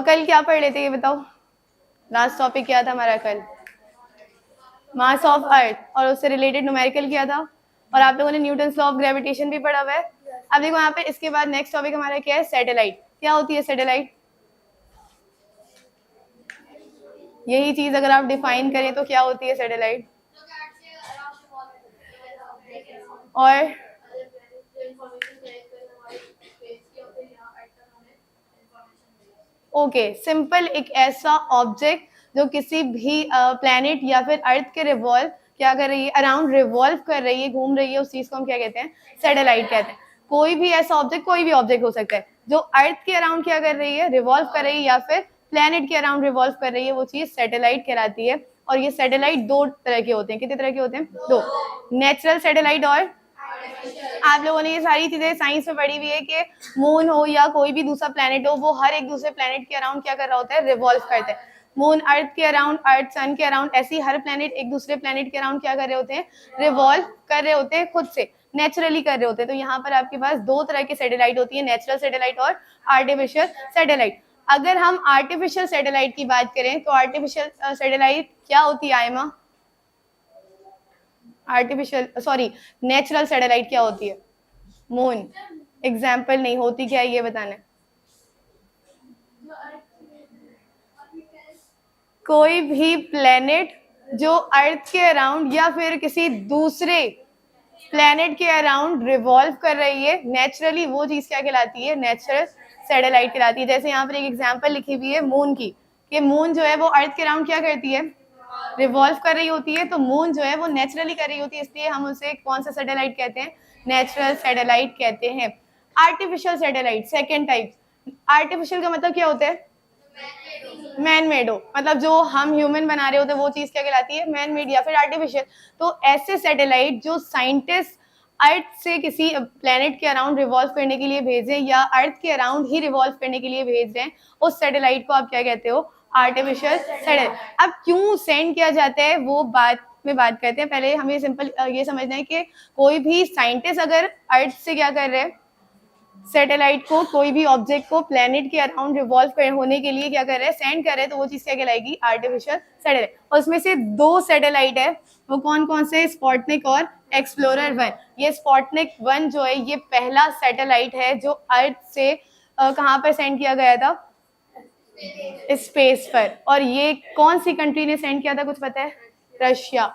कल क्या पढ़ लेते ये बताओ, लास्ट टॉपिक क्या था हमारा कल? मास ऑफ अर्थ, और उससे रिलेटेड न्यूमेरिकल क्या था, और आप लोगों ने न्यूटन लॉ ऑफ ग्रेविटेशन भी पढ़ा हुआ है। अब देखो यहाँ पे इसके बाद नेक्स्ट टॉपिक हमारा क्या है, सैटेलाइट। क्या होती है सैटेलाइट? यही चीज अगर आप डिफाइन करें तो क्या होती है सैटेलाइट? और ओके, सिंपल एक ऐसा ऑब्जेक्ट जो किसी भी प्लैनेट या फिर अर्थ के रिवॉल्व क्या कर रही है, अराउंड रिवॉल्व कर रही है, घूम रही है, उस चीज को हम क्या कहते हैं, सैटेलाइट कहते हैं। कोई भी ऐसा ऑब्जेक्ट, कोई भी ऑब्जेक्ट हो सकता है जो अर्थ के अराउंड क्या कर रही है, रिवॉल्व कर रही है, या फिर प्लैनेट के अराउंड रिवॉल्व कर रही है, वो चीज सैटेलाइट कहलाती है। और ये सैटेलाइट दो तरह के होते हैं। कितने तरह के होते हैं? दो, नेचुरल सैटेलाइट और आप लोगों ने ये सारी चीजें साइंस में पढ़ी हुई है कि मून हो या कोई भी दूसरा प्लेनेट हो, वो हर एक दूसरे प्लेनेट के अराउंड क्या कर रहा होता है, रिवॉल्व करते हैं। मून अर्थ के अराउंड, अर्थ सन के अराउंड, ऐसे ही हर प्लेनेट एक दूसरे प्लेनेट के अराउंड क्या कर रहे होते हैं, रिवॉल्व कर रहे होते हैं, खुद से नेचुरली कर रहे होते हैं। तो यहाँ पर आपके पास दो तरह की सैटेलाइट होती है, नेचुरल सैटेलाइट और आर्टिफिशियल सैटेलाइट। अगर हम आर्टिफिशियल सैटेलाइट की बात करें तो आर्टिफिशियल सैटेलाइट क्या होती है Aima? Artificial sorry natural satellite क्या होती है? मून। एग्जाम्पल नहीं होती, क्या है ये बताना है। कोई भी प्लेनेट जो अर्थ के अराउंड या फिर किसी दूसरे प्लेनेट के अराउंड रिवॉल्व कर रही है नेचुरली, वो चीज क्या कहलाती है, नेचुरल सैटेलाइट कहलाती है। जैसे यहाँ पर एक एग्जाम्पल लिखी हुई है मून की, कि मून जो है वो अर्थ के अराउंड क्या करती है, रिवॉल्व कर रही होती है। तो मून जो है वो नेचुरली कर रही होती है, इसलिए हम उसे कौन सा सैटेलाइट कहते हैं, नेचुरल सैटेलाइट कहते हैं। Artificial satellite second type. Artificial का मतलब क्या होता है, मैन मेड हो, मतलब जो हम ह्यूमन बना रहे होते हैं वो चीज क्या कहलाती है, मैन मेड या फिर आर्टिफिशियल। तो ऐसे सैटेलाइट जो साइंटिस्ट अर्थ से किसी प्लेनेट के अराउंड रिवॉल्व करने के लिए भेजे या अर्थ के अराउंड ही रिवॉल्व करने के लिए भेज रहे हैं, उस सैटेलाइट को आप क्या कहते हो, आर्टिफिशियल सैटेलाइट। अब क्यों सेंड किया जाता है वो बात में बात करते हैं। पहले हमें सिंपल ये समझना है कि कोई भी साइंटिस्ट अगर अर्थ से क्या कर रहे हैं, सैटेलाइट को, कोई भी ऑब्जेक्ट को प्लेनेट के अराउंड रिवॉल्व होने के लिए क्या कर रहे हैं, सेंड कर रहे हैं, तो वो चीज क्या कहलाएगी, आर्टिफिशियल सैटेलाइट। और उसमें से दो सैटेलाइट है, वो कौन कौन से, स्पुतनिक और एक्सप्लोरर 1। ये स्पुतनिक 1 जो है ये पहला सैटेलाइट है जो अर्थ से कहाँ पर सेंड किया गया था, स्पेस पर। और ये कौन सी कंट्री ने सेंड किया था, कुछ पता है? रशिया।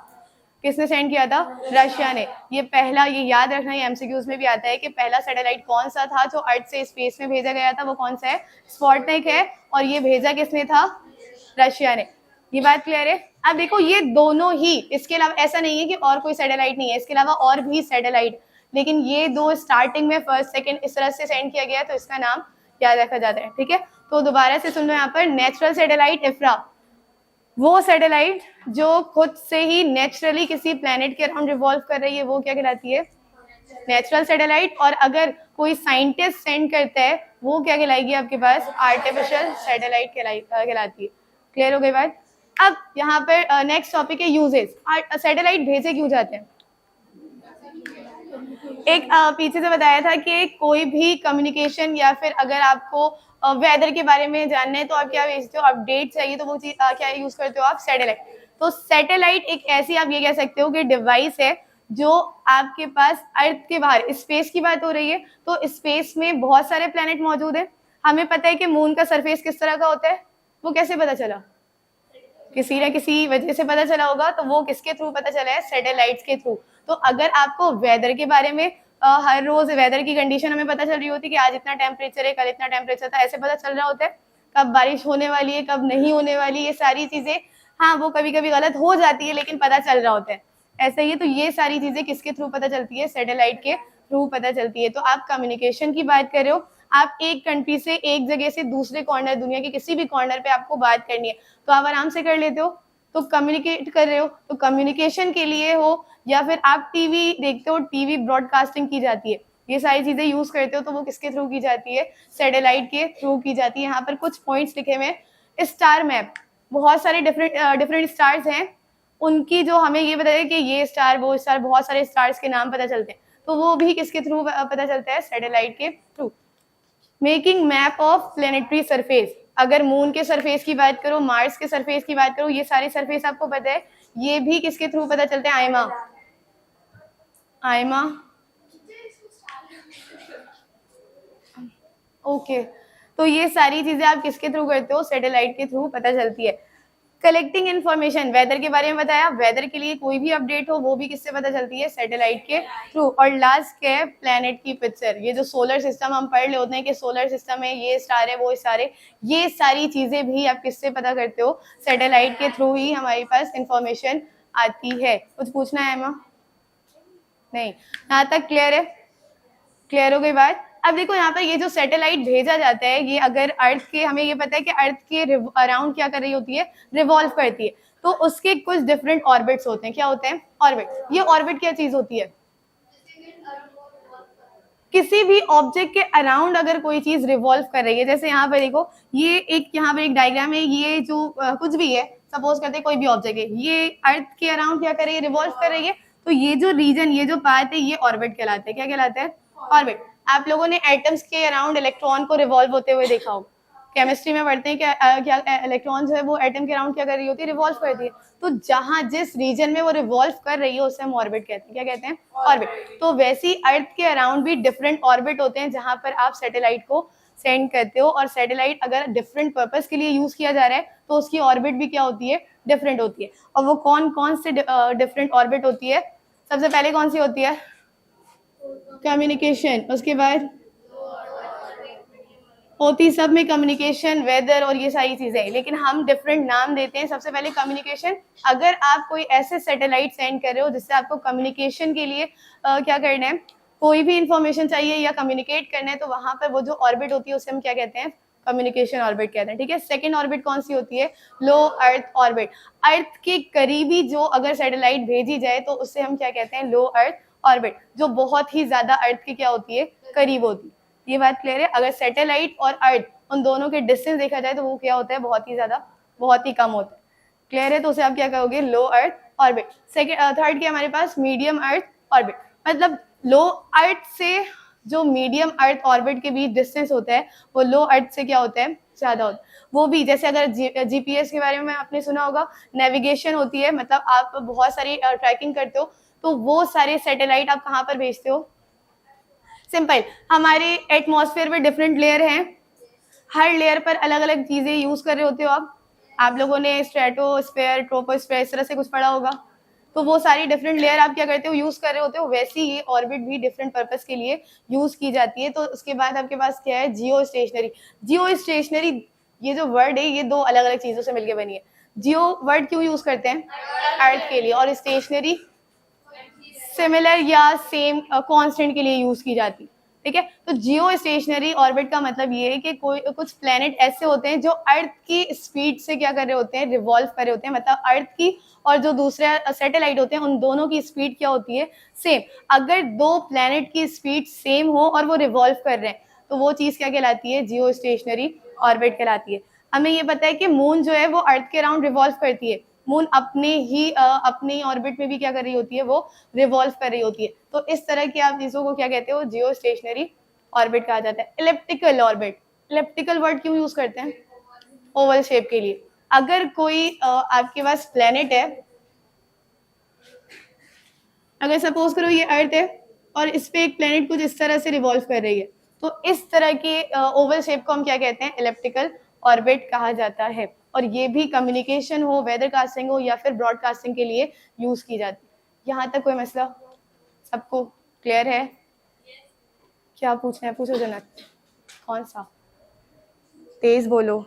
किसने सेंड किया था, रशिया ने। ये पहला, ये याद रखना, ये एमसीक्यूज में भी आता है कि पहला सैटेलाइट कौन सा था जो अर्थ से स्पेस में भेजा गया था, वो कौन सा है, स्पुतनिक है। और ये भेजा किसने था, रशिया ने। ये बात क्लियर है? अब देखो ये दोनों ही, इसके अलावा ऐसा नहीं है कि और कोई सैटेलाइट नहीं है, इसके अलावा और भी सैटेलाइट, लेकिन ये दो स्टार्टिंग में फर्स्ट सेकंड इस तरह से सेंड किया गया, तो इसका नाम याद रखा जाता है। ठीक है, तो दोबारा से सुन लो यहाँ पर, नेचुरल सैटेलाइट इफ्रा, वो सैटेलाइट जो खुद से ही नेचुरली किसी प्लेनेट के अराउंड रिवॉल्व कर रही है, वो क्या कहलाती है, नेचुरल सैटेलाइट। और अगर कोई साइंटिस्ट सेंड करता है वो क्या कहलाएगी आपके पास, आर्टिफिशियल सैटेलाइट कहलाती है। क्लियर हो गई बात? अब यहाँ पर नेक्स्ट टॉपिक है यूजेस। सैटेलाइट भेजे क्यों जाते हैं? एक पीछे से बताया था कि कोई भी कम्युनिकेशन या फिर अगर आपको वेदर के बारे में जानना है तो आप क्या भेजते हो, अपडेट चाहिए, तो वो चीज क्या यूज करते हो आप, सैटेलाइट। तो सैटेलाइट एक ऐसी, आप ये कह सकते हो कि डिवाइस है जो आपके पास अर्थ के बाहर, स्पेस की बात हो रही है, तो स्पेस में बहुत सारे प्लेनेट मौजूद है। हमें पता है कि मून का सरफेस किस तरह का होता है, वो कैसे पता चला, किसी न किसी वजह से पता चला होगा। तो वो किसके थ्रू पता चला है, सैटेलाइट्स के थ्रू। तो अगर आपको वेदर के बारे में हर रोज वेदर की कंडीशन हमें पता चल रही होती कि आज इतना टेम्परेचर है, कल इतना टेम्परेचर था, ऐसे पता चल रहा होता है, कब बारिश होने वाली है, कब नहीं होने वाली, ये सारी चीजें, हाँ वो कभी कभी गलत हो जाती है लेकिन पता चल रहा होता है, ऐसा ही है। तो ये सारी चीजें किसके थ्रू पता चलती है, सैटेलाइट के थ्रू पता चलती है। तो आप कम्युनिकेशन की बात कर रहे हो, आप एक कंट्री से, एक जगह से दूसरे कॉर्नर, दुनिया के किसी भी कॉर्नर पे आपको बात करनी है तो आप आराम से कर लेते हो, तो कम्युनिकेट कर रहे हो। तो कम्युनिकेशन के लिए हो या फिर आप टीवी देखते हो, टीवी ब्रॉडकास्टिंग की जाती है, ये सारी चीजें यूज करते हो, तो वो किसके थ्रू की जाती है, सैटेलाइट के थ्रू की जाती है। यहाँ पर कुछ पॉइंट्स लिखे हुए हैं। स्टार मैप, बहुत सारे डिफरेंट स्टार्स हैं, उनकी जो हमें ये बताया कि ये स्टार वो स्टार, बहुत सारे स्टार्स के नाम पता चलते हैं, तो वो भी किसके थ्रू पता चलता है, सैटेलाइट के through. Making map of planetary surface, अगर मून के सरफेस की बात करो, मार्स के सरफेस की बात करो, ये सारे सरफेस आपको पता है, ये भी किसके थ्रू पता चलते हैं? आयमा, आयमा, ओके। तो ये सारी चीजें आप किसके थ्रू करते हो? सैटेलाइट के थ्रू पता चलती है। कलेक्टिंग इन्फॉर्मेशन, वेदर के बारे में बताया, वेदर के लिए कोई भी अपडेट हो वो भी किससे पता चलती है? सैटेलाइट के थ्रू। और लास्ट क्या है? प्लेनेट की पिक्चर। ये जो सोलर सिस्टम हम पढ़ ले होते हैं कि सोलर सिस्टम में ये स्टार है, वो स्टार है, ये सारी चीजें भी आप किससे पता करते हो? सैटेलाइट के थ्रू ही हमारे पास इंफॉर्मेशन आती है। कुछ पूछना है एमा? नहीं, यहाँ तक क्लियर है? क्लियर हो गई बात? अब देखो यहाँ पर ये जो सैटेलाइट भेजा जाता है, ये अगर अर्थ के, हमें ये पता है कि अर्थ के अराउंड क्या कर रही होती है? रिवॉल्व करती है। तो उसके कुछ डिफरेंट ऑर्बिट्स होते हैं। क्या होते हैं? ऑर्बिट। ये ऑर्बिट क्या चीज होती है? किसी भी ऑब्जेक्ट के अराउंड अगर कोई चीज रिवॉल्व कर रही है, जैसे यहाँ पर देखो, ये एक, यहाँ पर एक डायग्राम है, ये जो कुछ भी है, सपोज करते हैं कोई भी ऑब्जेक्ट है, ये अर्थ के अराउंड क्या कर रही है? रिवॉल्व कर रही है। तो ये जो रीजन, ये जो पार्ट है, ये ऑर्बिट कहलाते हैं। क्या कहलाते हैं? ऑर्बिट। आप लोगों ने एटम्स के अराउंड इलेक्ट्रॉन को रिवॉल्व होते हुए देखा होगा। केमिस्ट्री में पढ़ते हैं क्या इलेक्ट्रॉन जो है वो एटम के अराउंड क्या कर रही होती है? रिवॉल्व करती है। तो जहां जिस रीजन में वो रिवॉल्व कर रही है उसे हम ऑर्बिट कहते हैं। क्या कहते हैं? ऑर्बिट। तो वैसी अर्थ के अराउंड भी डिफरेंट ऑर्बिट होते हैं जहां पर आप सैटेलाइट को सेंड करते हो। और सैटेलाइट अगर डिफरेंट पर्पस के लिए यूज किया जा रहा है तो उसकी ऑर्बिट भी क्या होती है? डिफरेंट होती है। और वो कौन कौन से डिफरेंट ऑर्बिट होती है? सबसे पहले कौन सी होती है? कम्युनिकेशन। उसके बाद होती सब में कम्युनिकेशन, वेदर और ये सारी चीजें, लेकिन हम डिफरेंट नाम देते हैं। सबसे पहले कम्युनिकेशन। अगर आप कोई ऐसे सैटेलाइट सेंड कर रहे हो जिससे आपको कम्युनिकेशन के लिए क्या करना है, कोई भी इंफॉर्मेशन चाहिए या कम्युनिकेट करना है, तो वहां पर वो जो ऑर्बिट होती है उसे हम क्या कहते हैं? कम्युनिकेशन ऑर्बिट कहते हैं। ठीक है। सेकंड ऑर्बिट कौन सी होती है? लो अर्थ ऑर्बिट। अर्थ के करीबी जो अगर सैटेलाइट भेजी जाए तो उससे हम क्या कहते हैं? लो अर्थ ऑर्बिट। जो बहुत ही ज्यादा अर्थ के क्या होती है? करीब होती है। ये बात क्लियर है? अगर सैटेलाइट और अर्थ उन दोनों के डिस्टेंस देखा जाए तो वो क्या होता है? बहुत ही ज्यादा, बहुत ही कम होता है। क्लियर है? तो उसे आप क्या कहोगे? लो अर्थ ऑर्बिट। सेकंड, थर्ड क्या हमारे पास? Medium earth orbit. मतलब लो अर्थ से जो मीडियम अर्थ ऑर्बिट के बीच डिस्टेंस होता है वो लो अर्थ से क्या होता है? ज्यादा होता है। वो भी जैसे अगर जीपीएस के बारे में आपने सुना होगा, नेविगेशन होती है, मतलब आप बहुत सारी ट्रैकिंग करते हो, तो वो सारे सैटेलाइट आप कहाँ पर भेजते हो? सिंपल, हमारे एटमॉस्फेयर में डिफरेंट लेयर हैं, हर लेयर पर अलग अलग चीजें यूज कर रहे होते हो आप लोगों ने स्ट्रेटोस्फेयर, ट्रोपोस्फेयर इस तरह से कुछ पढ़ा होगा। तो वो सारी डिफरेंट लेयर आप क्या करते हो? यूज कर रहे होते हो। वैसे ही ये ऑर्बिट भी डिफरेंट पर्पस के लिए यूज की जाती है। तो उसके बाद आपके पास क्या है? जियो स्टेशनरी। जियो स्टेशनरी ये जो वर्ड है ये दो अलग अलग चीजों से मिलकर बनी है। जियो वर्ड क्यों यूज करते हैं? अर्थ के लिए। और स्टेशनरी सिमिलर या सेम कांस्टेंट के लिए यूज की जाती। ठीक है। तो जियो स्टेशनरी ऑर्बिट का मतलब ये है कि कोई कुछ प्लेनेट ऐसे होते हैं जो अर्थ की स्पीड से क्या कर रहे होते हैं? रिवॉल्व कर रहे होते हैं। मतलब अर्थ की और जो दूसरे सैटेलाइट होते हैं उन दोनों की स्पीड क्या होती है? सेम। अगर दो प्लेनेट की स्पीड सेम हो और वो रिवॉल्व कर रहे हैं तो वो चीज क्या कहलाती है? जियो स्टेशनरी ऑर्बिट कहलाती है। हमें ये पता है कि मून जो है वो अर्थ के अराउंड रिवॉल्व करती है। मून अपने ऑर्बिट में भी क्या कर रही होती है? वो रिवॉल्व कर रही होती है। तो इस तरह की आप चीजों को क्या कहते हो? जियो स्टेशनरी ऑर्बिट कहा जाता है। Elliptical orbit. इलिप्टिकल वर्ड क्यों यूज करते हैं? ओवल शेप के लिए। अगर कोई आपके पास प्लेनेट है, अगर सपोज करो ये अर्थ है और इस पे एक प्लेनेट कुछ इस तरह से रिवॉल्व कर रही है, तो इस तरह के ओवल शेप को हम क्या कहते हैं? इलिप्टिकल ऑर्बिट कहा जाता है। और ये भी कम्युनिकेशन हो, वेदर कास्टिंग हो या फिर ब्रॉडकास्टिंग के लिए यूज की जाती है। यहाँ तक कोई मसला? सबको क्लियर है? क्या पूछना है? पूछो जनक। कौन सा? तेज बोलो।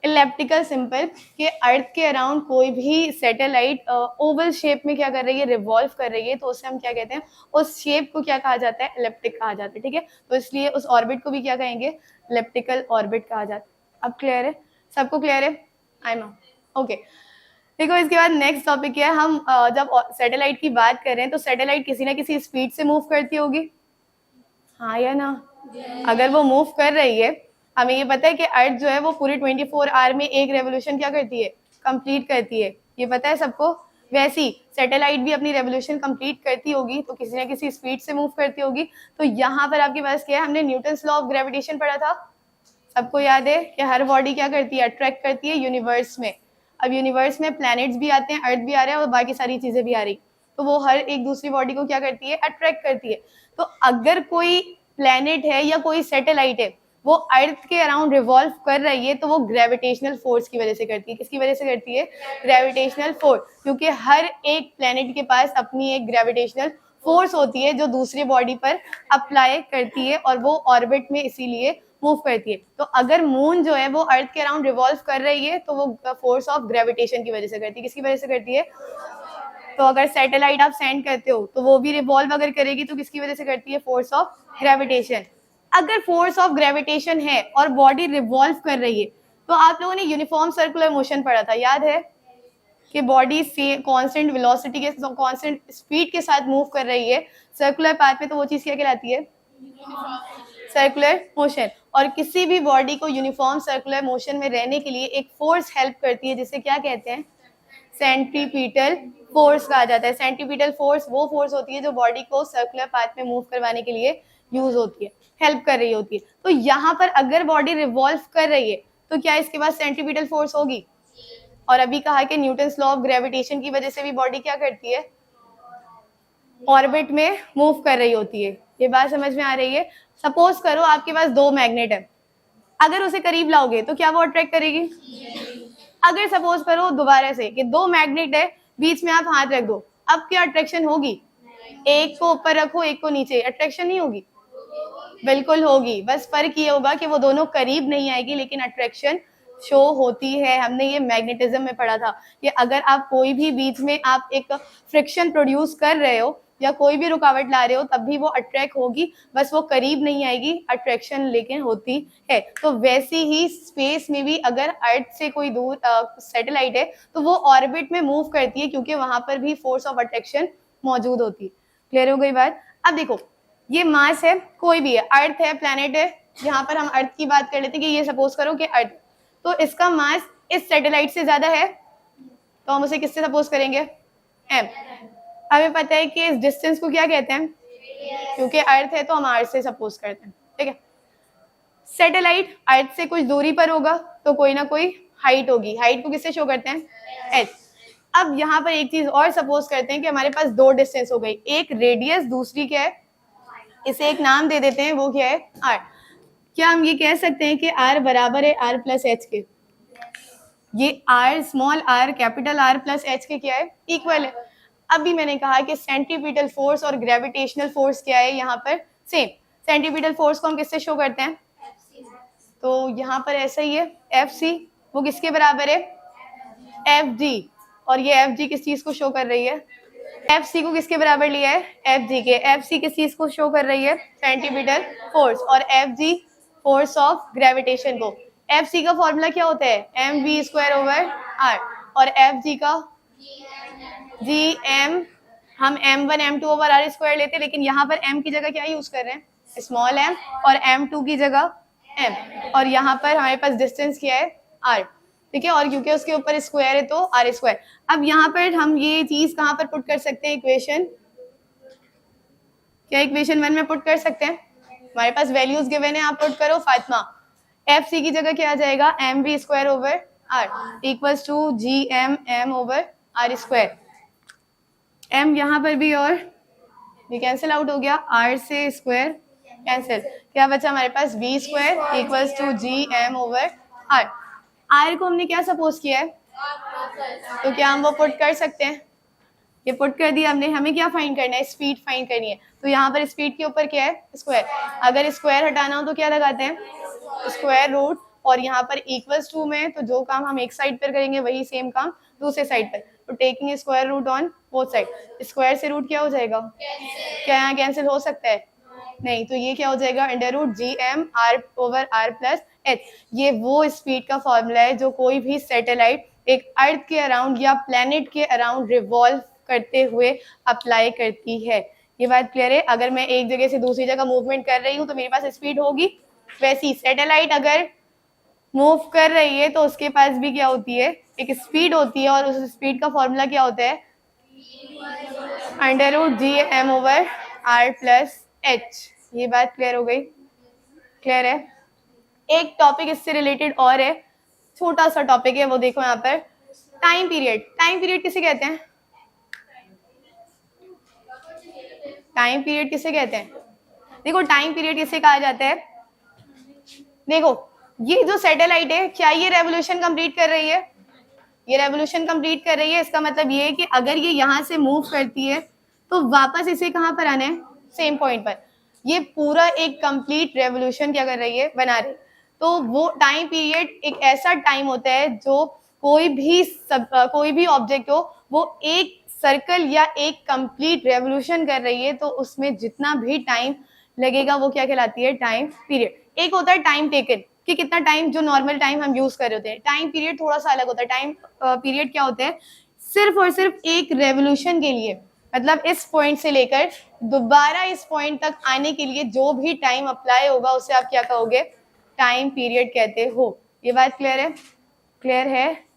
इलेप्टिकल सिंपल कि अर्थ के अराउंड कोई भी सैटेलाइट ओवल शेप में क्या कर रही है? रिवॉल्व कर रही है, तो उसे हम क्या कहते हैं? उस शेप को क्या कहा जाता है? इलिप्टिक कहा जाता है। ठीक है। तो इसलिए उस ऑर्बिट को भी क्या कहेंगे? इलिप्टिकल ऑर्बिट कहा जाता है। अब क्लियर है? सबको क्लियर है? I know. ओके। देखो इसके बाद नेक्स्ट टॉपिक क्या है। हम जब सैटेलाइट की बात कर रहे हैं तो सैटेलाइट किसी ना किसी स्पीड से मूव करती होगी, हाँ या ना? अगर वो मूव कर रही है, हमें ये पता है कि अर्थ जो है वो पूरे 24 आवर में एक रेवोल्यूशन क्या करती है? कंप्लीट करती है। ये पता है सबको? वैसी सैटेलाइट भी अपनी रेवोल्यूशन कंप्लीट करती होगी तो किसी ना किसी स्पीड से मूव करती होगी। तो यहाँ पर आपके पास क्या है? हमने न्यूटन्स लॉ ऑफ ग्रेविटेशन पढ़ा था, सबको याद है कि हर बॉडी क्या करती है, अट्रैक्ट करती है यूनिवर्स में। अब यूनिवर्स में प्लैनेट्स भी आते हैं, अर्थ भी आ रहा है और बाकी सारी चीजें भी आ रही, तो वो हर एक दूसरी बॉडी को क्या करती है, अट्रैक्ट करती है। तो अगर कोई प्लैनेट है या कोई सैटेलाइट है वो अर्थ के अराउंड रिवॉल्व कर रही है, तो वो ग्रेविटेशनल फोर्स की वजह से करती है। किसकी वजह से करती है, ग्रेविटेशनल फोर्स, क्योंकि हर एक प्लैनेट के पास अपनी एक ग्रेविटेशनल फोर्स होती है जो दूसरी बॉडी पर अप्लाई करती है और वो ऑर्बिट में इसीलिए मूव करती है। तो अगर मून जो है वो अर्थ के अराउंड रिवॉल्व कर रही है तो वो फोर्स ऑफ ग्रेविटेशन की वजह से करती है। किसकी वजह से करती है, तो अगर सैटेलाइट आप सेंड करते हो तो वो भी रिवॉल्व अगर करेगी तो किसकी वजह से करती है, फोर्स ऑफ ग्रेविटेशन। अगर फोर्स ऑफ ग्रेविटेशन है और बॉडी रिवॉल्व कर रही है, तो आप लोगों ने यूनिफॉर्म सर्कुलर मोशन पढ़ा था, याद है कि बॉडी से कांस्टेंट वेलोसिटी के कांस्टेंट स्पीड के साथ मूव कर रही है सर्कुलर पाथ में, तो वो चीज क्या कहलाती है, सर्कुलर मोशन। और किसी भी बॉडी को यूनिफॉर्म सर्कुलर मोशन में रहने के लिए एक फोर्स हेल्प करती है जिसे क्या कहते हैं, सेंट्रीपिटल फोर्स कहा जाता है। सेंट्रीपिटल फोर्स वो फोर्स होती है जो बॉडी को सर्कुलर पाथ में मूव करवाने के लिए यूज होती है, हेल्प कर रही होती है। तो यहाँ पर अगर बॉडी रिवॉल्व कर रही है तो क्या इसके पास सेंट्रीपिटल फोर्स होगी। और अभी कहा कि न्यूटन्स लॉ ऑफ ग्रेविटेशन की वजह से भी बॉडी क्या करती है, ऑर्बिट में मूव कर रही होती है। ये बात समझ में आ रही है। सपोज करो आपके पास दो मैग्नेट है, अगर उसे करीब लाओगे तो क्या वो अट्रैक्ट करेगी। अगर सपोज करो दोबारा से कि दो मैग्नेट है, बीच में आप हाथ रख दो, अब क्या अट्रैक्शन होगी, एक को ऊपर रखो एक को नीचे, अट्रैक्शन नहीं होगी, बिल्कुल होगी। बस फर्क ये होगा कि वो दोनों करीब नहीं आएगी लेकिन अट्रैक्शन शो होती है। हमने ये मैग्नेटिज्म में पढ़ा था कि अगर आप कोई भी बीच में आप एक फ्रिक्शन प्रोड्यूस कर रहे हो या कोई भी रुकावट ला रहे हो तब भी वो अट्रैक्ट होगी, बस वो करीब नहीं आएगी, अट्रैक्शन लेकिन होती है। तो वैसे ही स्पेस में भी अगर अर्थ से कोई दूर सैटेलाइट है तो वो ऑर्बिट में मूव करती है क्योंकि वहां पर भी फोर्स ऑफ अट्रैक्शन मौजूद होती है। क्लियर हो गई बात। अब देखो ये मास है, कोई भी है, अर्थ है, प्लैनेट है, यहाँ पर हम अर्थ की बात कर लेते हैं कि ये सपोज करो कि अर्थ, तो इसका मास इस सैटेलाइट से ज्यादा है तो हम उसे किससे सपोज करेंगे, m। हमें पता है कि इस डिस्टेंस को क्या कहते हैं, क्योंकि अर्थ है तो हम r से सपोज करते हैं, ठीक है। सैटेलाइट अर्थ से कुछ दूरी पर होगा तो कोई ना कोई हाइट होगी, हाइट को किससे शो करते हैं, h। अब यहाँ पर एक चीज और सपोज करते हैं कि हमारे पास दो डिस्टेंस हो गई, एक रेडियस दूसरी क्या है, इसे एक नाम दे देते हैं, वो क्या है, r। क्या हम ये कह सकते हैं कि r बराबर है r प्लस एच के, ये r small r capital R plus H के क्या है, इक्वल है। अभी मैंने कहा कि सेंट्रीपिटल फोर्स और ग्रेविटेशनल फोर्स क्या है, यहाँ पर सेम। सेंट्रीपिटल फोर्स को हम किससे शो करते हैं, तो यहाँ पर ऐसा ही है, Fc, वो किसके बराबर है, Fg, और ये Fg किस चीज को शो कर रही है, Fc को किसके बराबर लिया है, Fg के। Fc किस चीज को शो कर रही है, सेंट्रीपिटल फोर्स, और Fg फोर्स ऑफ ग्रेविटेशन को। Fc का फॉर्मूला क्या होता है, mv स्क्वायर ओवर r, और Fg का gm, हम m1 m2 over r square लेते हैं, लेकिन यहाँ पर m की जगह क्या यूज कर रहे हैं, स्मॉल m, और m2 की जगह m, और यहाँ पर हमारे पास डिस्टेंस क्या है, r, ठीक है, और क्योंकि उसके ऊपर स्क्वायर है तो r स्क्वायर। अब यहाँ पर हम ये चीज कहाँ पर पुट कर सकते हैं, इक्वेशन, क्या इक्वेशन 1 में पुट कर सकते हैं, हमारे पास वैल्यूज गिवन है, आप पुट करो फातिमा। Fc की जगह क्या आ जाएगा, mv square over r equals to gm m over r square. m यहाँ पर भी और ये कैंसिल आउट हो गया, r से स्क्वायर कैंसिल, क्या बचा हमारे पास, v square equals to gm over r। r को हमने क्या सपोज किया है, तो क्या हम वो पुट कर सकते हैं, ये पुट कर दिया हमने। हमें क्या फाइंड करना है, स्पीड फाइंड करनी है, तो यहाँ पर स्पीड के ऊपर क्या है, स्क्वायर। अगर स्क्वायर हटाना हो तो क्या लगाते हैं, स्क्वायर रूट, और यहाँ पर इक्वल्स टू में तो जो काम हम एक साइड पर करेंगे वही सेम काम दूसरे साइड पर, तो taking square root on both side. Square से रूट क्या हो जाएगा, क्या यहाँ कैंसिल हो सकता है, नहीं, तो ये क्या हो जाएगा, under root gm r over r plus h। ये वो स्पीड का फॉर्मूला है जो कोई भी सैटेलाइट एक अर्थ के अराउंड या प्लेनेट के अराउंड रिवॉल्व करते हुए अप्लाई करती है। ये बात क्लियर है। अगर मैं एक जगह से दूसरी जगह मूवमेंट कर रही हूँ तो मेरे पास स्पीड होगी, वैसी सैटेलाइट अगर मूव कर रही है तो उसके पास भी क्या होती है, एक स्पीड होती है, और उस स्पीड का फॉर्मूला क्या होता है, under root gm over r plus h। ये बात क्लियर हो गई, क्लियर है। एक टॉपिक इससे रिलेटेड और है, छोटा सा टॉपिक है, वो देखो यहाँ पर, टाइम पीरियड। टाइम पीरियड किसे कहते हैं? टाइम पीरियड किसे कहते हैं? देखो टाइम पीरियड किसे कहा जाता है, देखो ये जो सैटेलाइट है, क्या ये रेवोल्यूशन कंप्लीट कर रही है? ये रेवोल्यूशन कंप्लीट कर रही है। इसका मतलब ये है कि अगर ये यहाँ से मूव करती है तो वापस इसे कहाँ पर आना है? सेम पॉइंट पर। ये पूरा एक कंप्लीट रेवोल्यूशन क्या कर रही है? बना रही है। तो वो टाइम पीरियड एक ऐसा टाइम होता है जो कोई भी ऑब्जेक्ट हो, वो एक सर्कल या एक कंप्लीट रेवोल्यूशन कर रही है, तो उसमें जितना भी टाइम लगेगा वो क्या कहलाती है? Time period. एक होता है टाइम टेकन, कि कितना टाइम, जो नॉर्मल टाइम हम यूज कर रहे होते हैं। टाइम पीरियड थोड़ा सा अलग होता है। टाइम पीरियड क्या होता है? सिर्फ और सिर्फ एक रेवोल्यूशन के लिए, मतलब इस पॉइंट से लेकर दोबारा इस पॉइंट तक आने के लिए जो भी टाइम अप्लाई होगा उसे आप क्या कहोगे? टाइम पीरियड कहते हो। ये बात क्लियर है? क्लियर है?